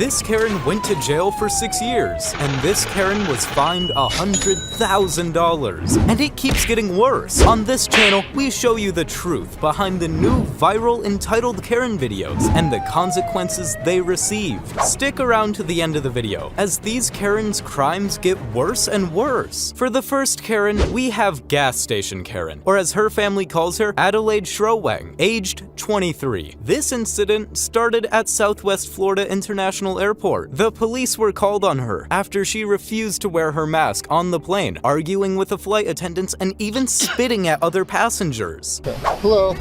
This Karen went to jail for 6 years, and this Karen was fined $100,000. And it keeps getting worse. On this channel, we show you the truth behind the new viral entitled Karen videos and the consequences they received. Stick around to the end of the video, as these Karen's crimes get worse and worse. For the first Karen, we have Gas Station Karen, or as her family calls her, Adelaide Schroewang, aged 23. This incident started at Southwest Florida International Airport. The police were called on her after she refused to wear her mask on the plane, arguing with the flight attendants and even spitting at other passengers. Hello.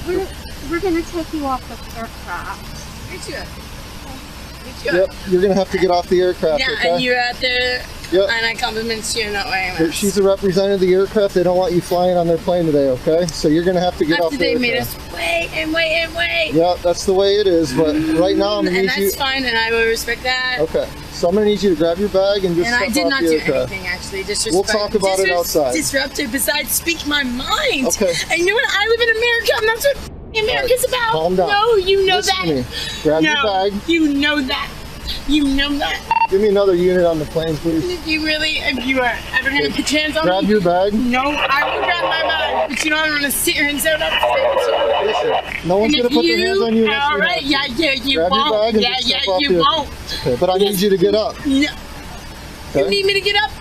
We're gonna take you off the aircraft. Yep, you're gonna have to get off the aircraft. Yeah, okay? and you're out there, Yep. and I compliment you not wearing a mask. She's a representative of the aircraft. They don't want you flying on their plane today, okay? So you're gonna have to get off After the they aircraft. made us wait and wait and wait. Yeah, that's the way it is. But right now, I'm gonna And need you. that's fine, and I will respect that. Okay, so I'm gonna need you to grab your bag and just And I step did off not the do aircraft. anything, actually. We'll talk about it outside. Disruptive, besides speak my mind. Okay. And you know what? I live in America, and that's what America's about. Calm down. No, you know Listen that. to me. Grab your No, bag. you know that. You know that. Give me another unit on the plane, please. If you really, if you are ever going to put your hands on Grab me, your bag. no, I will grab my bag. But you know I'm going to sit here and say what I have to say. Listen, no one's And gonna if put their hands on you. unless all you right, have to. yeah, you Grab your won't. bag and Yeah, just step off you the- won't. Okay, but I need you to get up. No. You Okay? need me to get up?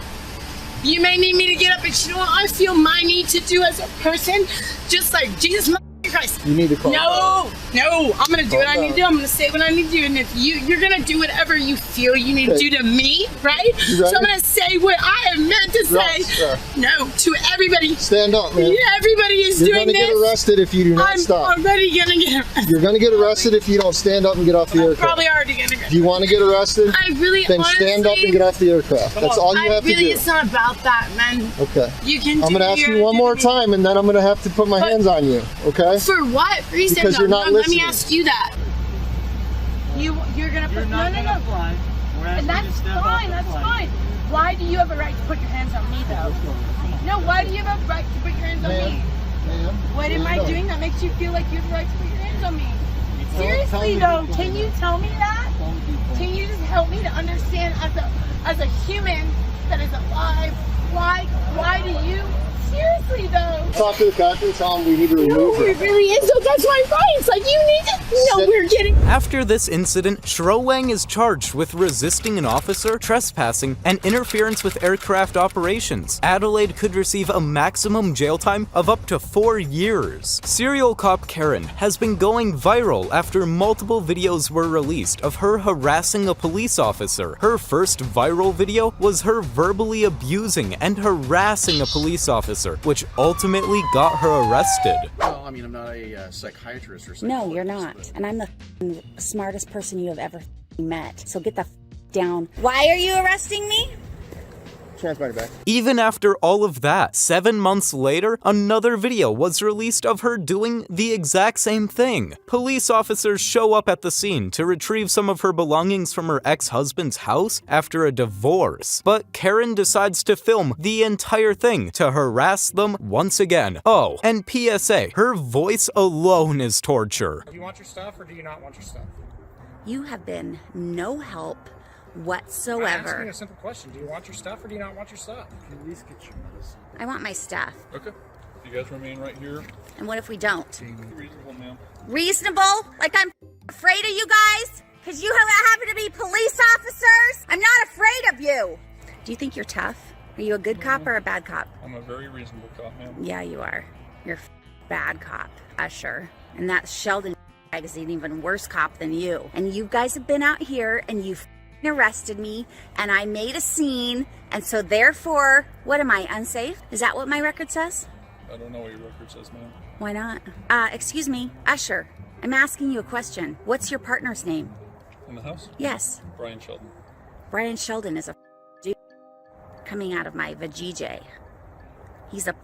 You may need me to get up, but you know what I feel my need to do as a person? Just like Jesus Christ. You need to calm down. No, I'm gonna do what I need to do. down. I'm gonna say what I need to do, and if you're gonna do whatever you feel you need to Okay. do to me, right? You So ready? I'm gonna say what I am meant to say. Yes, sir. No, to everybody. Stand up, man. Everybody is You're doing gonna this. get arrested if you do not I'm stop. already gonna get. You're gonna get arrested if you don't stand up and get off the I'm aircraft. probably already gonna get. Do you want to get arrested? I really, Then honestly, stand up and get off the aircraft. That's all you have to do. It's not about that, man. Okay. You can. I'm do gonna ask your you one more duty. time, and then I'm gonna have to put my But- hands on you. Okay? For what reason? Because though? you're not Let me listening. ask you that. You're gonna put no. fly. And that's fine, that's fine. Why do you have a right to put your hands on me though? No, why do you have a right to put your hands on me? Ma'am, What am I doing that makes you feel like you have the right to put your hands on me? Tell Seriously me though, before. can you tell me that? Can you just help me to understand as a human that is alive, why do you seriously though? Talk to the captain. Tell him we need to No, remove it her. really is though, that's my rights. Like you need to no, Sit- we're getting After this incident, Schroewang is charged with resisting an officer, trespassing, and interference with aircraft operations. Adelaide could receive a maximum jail time of up to 4 years. Serial cop Karen has been going viral after multiple videos were released of her harassing a police officer. Her first viral video was her verbally abusing and harassing a police officer, which ultimately got her arrested. Well, I mean, I'm not a psychiatrist or something. No, you're not. And I'm the smartest person you have ever met. So get the down. Why are you arresting me? Transmitter back. Even after all of that, 7 months later, another video was released of her doing the exact same thing. Police officers show up at the scene to retrieve some of her belongings from her ex-husband's house after a divorce. But Karen decides to film the entire thing to harass them once again. Oh, and PSA, her voice alone is torture. Do you want your stuff or do you not want your stuff? You have been no help I'm asking whatsoever. a simple question. Do you want your stuff or do you not want your stuff? At least get your medicine. I want my stuff. Okay. You guys remain right here. And what if we don't? Reasonable, ma'am. Reasonable? Like I'm afraid of you guys? Because you happen to be police officers? I'm not afraid of you. Do you think you're tough? Are you a good cop or a bad cop? I'm a very reasonable cop, ma'am. Yeah, you are. You're a bad cop, Usher. And that Sheldon is an even worse cop than you. And you guys have been out here and you've arrested me and I made a scene. And so therefore, what am I, unsafe? Is that what my record says? I don't know what your record says, ma'am. Why not? Excuse me, Usher. I'm asking you a question. What's your partner's name? In the house? Yes. Brian Sheldon. Brian Sheldon is a dude coming out of my vajayjay. He's a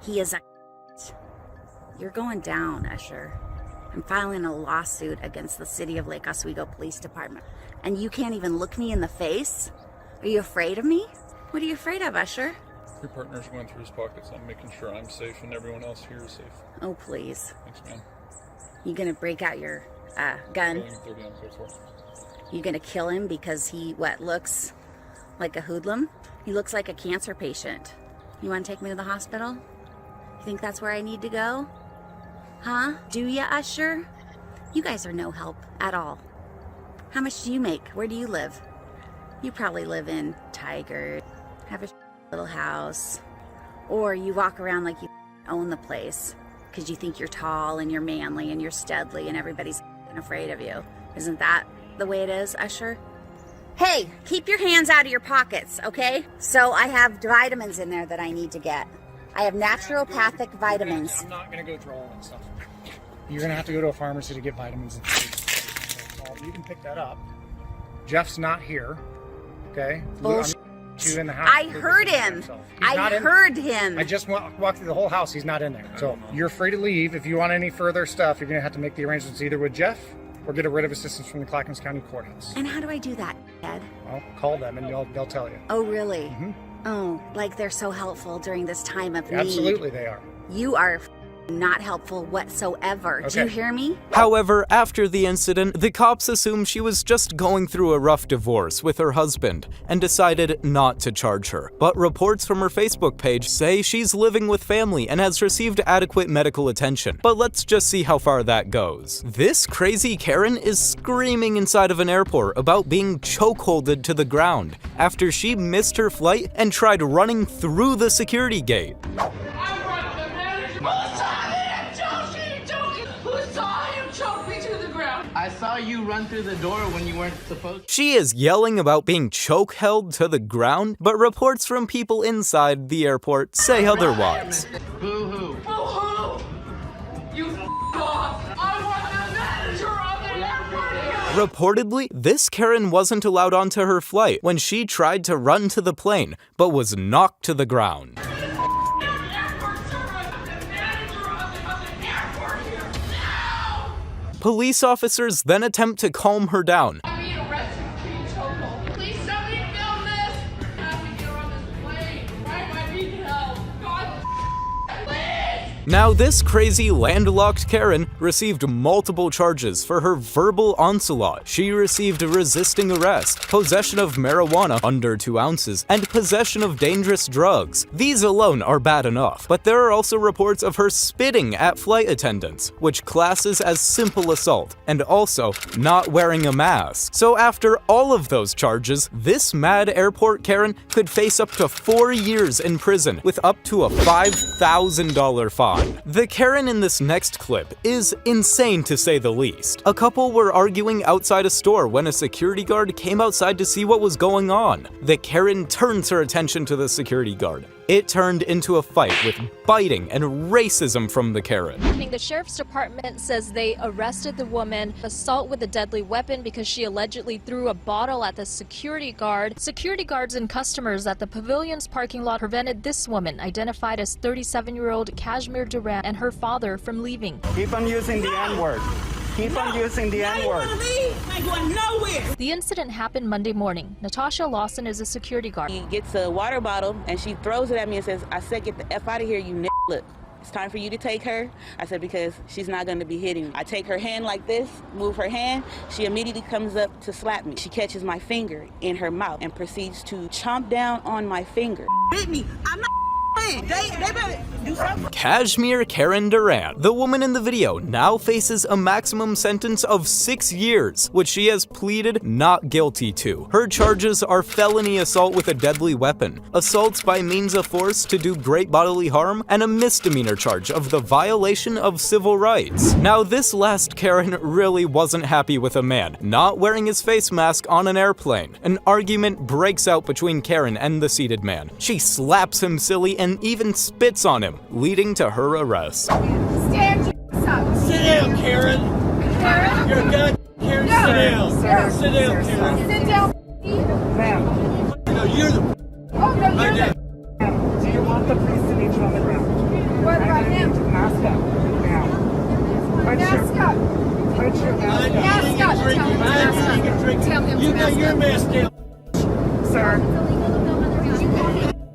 he is a You're going down, Usher. I'm filing a lawsuit against the City of Lake Oswego Police Department. And you can't even look me in the face? Are you afraid of me? What are you afraid of, Usher? Your partner's going through his pockets. I'm making sure I'm safe and everyone else here is safe. Oh, please. Thanks, ma'am. You gonna break out your gun? Going 30 on 34. You gonna kill him because he, looks like a hoodlum? He looks like a cancer patient. You wanna take me to the hospital? You think that's where I need to go? Huh? Do ya, Usher? You guys are no help at all. How much do you make? Where do you live? You probably live in Tiger, have a little house, or you walk around like you own the place because you think you're tall and you're manly and you're studly and everybody's afraid of you. Isn't that the way it is, Usher? Hey, keep your hands out of your pockets, okay? So I have vitamins in there that I need to get. I have naturopathic vitamins. I'm not gonna go draw all that stuff. You're gonna have to go to a pharmacy to get vitamins and food. So you can pick that up. Jeff's not here. Okay? Bullshit. You in the house. I heard him. I heard him. I just walked through the whole house. He's not in there. So you're free to leave. If you want any further stuff, you're going to have to make the arrangements either with Jeff or get a writ of assistance from the Clackamas County Courthouse. And how do I do that, Ed? Well, call them and they'll tell you. Oh, really? Mm-hmm. Oh, like they're so helpful during this time of need. Absolutely they are. You are not helpful whatsoever. Do you hear me? However, after the incident, the cops assumed she was just going through a rough divorce with her husband and decided not to charge her. But reports from her Facebook page say she's living with family and has received adequate medical attention. But let's just see how far that goes. This crazy Karen is screaming inside of an airport about being chokeholded to the ground after she missed her flight and tried running through the security gate. I saw you run through the door when you weren't supposed to. She is yelling about being choke-held to the ground, but reports from people inside the airport say otherwise. Boo-hoo. Boo-hoo! You off! I want the manager of the airport here! Reportedly, this Karen wasn't allowed onto her flight when she tried to run to the plane, but was knocked to the ground. Police officers then attempt to calm her down. I'm being arrested for being chokehold. Please somebody film this! Have me get on this plane. Why am I being held? God, please! Now, this crazy landlocked Karen received multiple charges for her verbal onslaught. She received resisting arrest, possession of marijuana under 2 ounces, and possession of dangerous drugs. These alone are bad enough, but there are also reports of her spitting at flight attendants, which classes as simple assault, and also not wearing a mask. So after all of those charges, this mad airport Karen could face up to 4 years in prison with up to a $5,000 fine. The Karen in this next clip is insane to say the least. A couple were arguing outside a store when a security guard came outside to see what was going on. The Karen turns her attention to the security guard. It turned into a fight with biting and racism from the Karen. The sheriff's department says they arrested the woman, assault with a deadly weapon because she allegedly threw a bottle at the security guard. Security guards and customers at the pavilion's parking lot prevented this woman, identified as 37-year-old Kashmir Duran, and her father from leaving. Keep on using the N-word. Keep on using the N-word. I'm going nowhere. The incident happened Monday morning. Natasha Lawson is a security guard. He gets a water bottle and she throws it at me and says, I said, get the F out of here, you look. It's time for you to take her. I said, because she's not going to be hitting me. I take her hand like this, move her hand. She immediately comes up to slap me. She catches my finger in her mouth and proceeds to chomp down on my finger. Hit me. I'm not playing. They better do something. Kashmir Karen Duran, the woman in the video, now faces a maximum sentence of 6 years, which she has pleaded not guilty to. Her charges are felony assault with a deadly weapon, assaults by means of force to do great bodily harm, and a misdemeanor charge of the violation of civil rights. Now, this last Karen really wasn't happy with a man not wearing his face mask on an airplane. An argument breaks out between Karen and the seated man. She slaps him silly and even spits on him, leading to her arrest. Stand your up. Sit down, Karen. Karen? You're good. Karen, No. sit down. Sir. Sit down, Karen. Sit down. Ma'am, No, you're the. Oh, no, you're Okay. the... do you want the police to meet you on the ground? What about him? Mask up. Now. Mask up. Put your mask up. Mask up. Drink, Tell him to man, mask you can up. drink. Tell him to You got mask your up. mask down. Sir.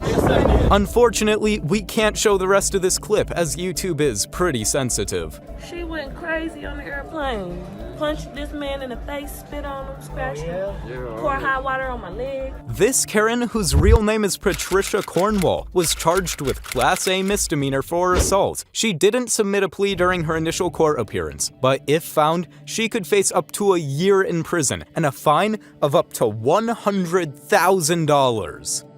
Yes, I did. Unfortunately, we can't show the rest of this clip as YouTube is pretty sensitive. She went crazy on the airplane. punched this man in the face, spit on him, scratched him, pour hot water on my leg. This Karen, whose real name is Patricia Cornwall, was charged with Class A misdemeanor for assault. She didn't submit a plea during her initial court appearance, but if found, she could face up to a year in prison and a fine of up to $100,000.